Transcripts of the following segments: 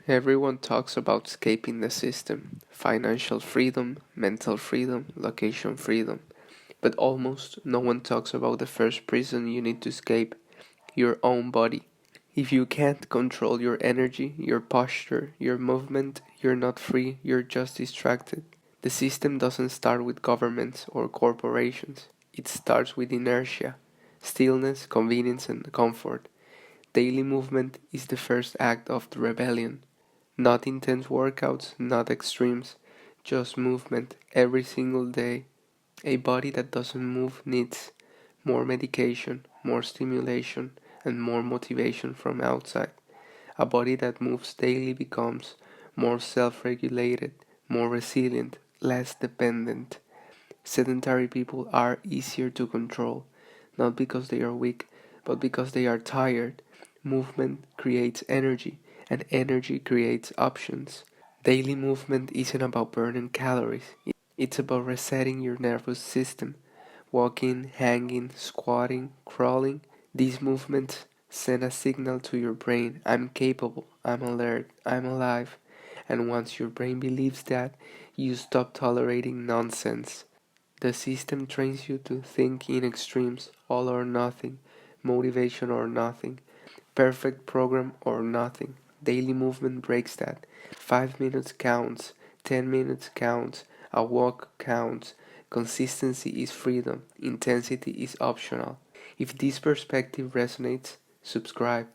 Everyone talks about escaping the system, financial freedom, mental freedom, location freedom, but almost no one talks about the first prison you need to escape, your own body. If you can't control your energy, your posture, your movement, you're not free, you're just distracted. The system doesn't start with governments or corporations. It starts with inertia, stillness, convenience, and comfort. Daily movement is the first act of the rebellion. Not intense workouts, not extremes, just movement every single day. A body that doesn't move needs more medication, more stimulation, and more motivation from outside. A body that moves daily becomes more self regulated, more resilient, less dependent. Sedentary people are easier to control, not because they are weak, but because they are tired. Movement creates energy, and energy creates options. Daily movement isn't about burning calories, it's about resetting your nervous system. Walking, hanging, squatting, crawling, these movements send a signal to your brain: I'm capable, I'm alert, I'm alive. And once your brain believes that, you stop tolerating nonsense. The system trains you to think in extremes: all or nothing, motivation or nothing, perfect program or nothing. Daily movement breaks that. 5 minutes counts, 10 minutes counts, a walk counts. Consistency is freedom, intensity is optional. If this perspective resonates, subscribe.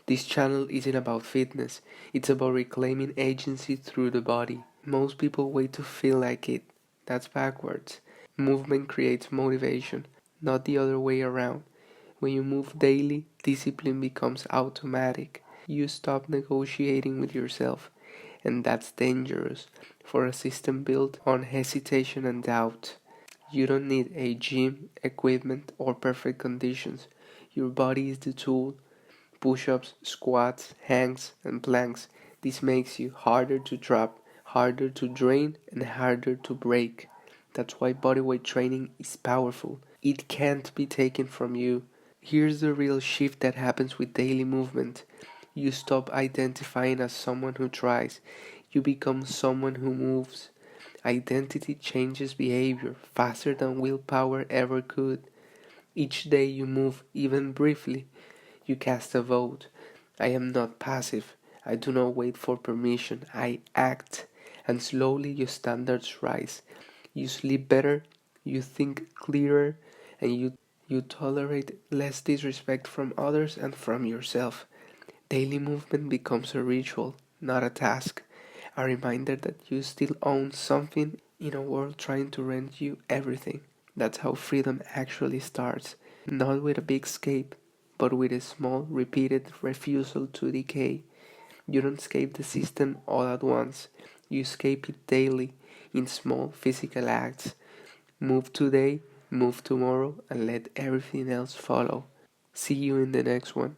This channel isn't about fitness, it's about reclaiming agency through the body. Most people wait to feel like it. That's backwards. Movement creates motivation, not the other way around. When you move daily, discipline becomes automatic. You stop negotiating with yourself, and that's dangerous for a system built on hesitation and doubt. You don't need a gym, equipment, or perfect conditions. Your body is the tool. Push ups, squats, hangs, and planks. This makes you harder to drop, harder to drain, and harder to break. That's why bodyweight training is powerful. It can't be taken from you. Here's the real shift that happens with daily movement. You stop identifying as someone who tries. You become someone who moves. Identity changes behavior faster than willpower ever could. Each day you move, even briefly, you cast a vote. I am not passive. I do not wait for permission. I act. And slowly your standards rise. You sleep better, you think clearer, and you tolerate less disrespect from others and from yourself. Daily movement becomes a ritual, not a task. A reminder that you still own something in a world trying to rent you everything. That's how freedom actually starts. Not with a big escape, but with a small, repeated refusal to decay. You don't escape the system all at once. You escape it daily, in small physical acts. Move today, move tomorrow, and let everything else follow. See you in the next one.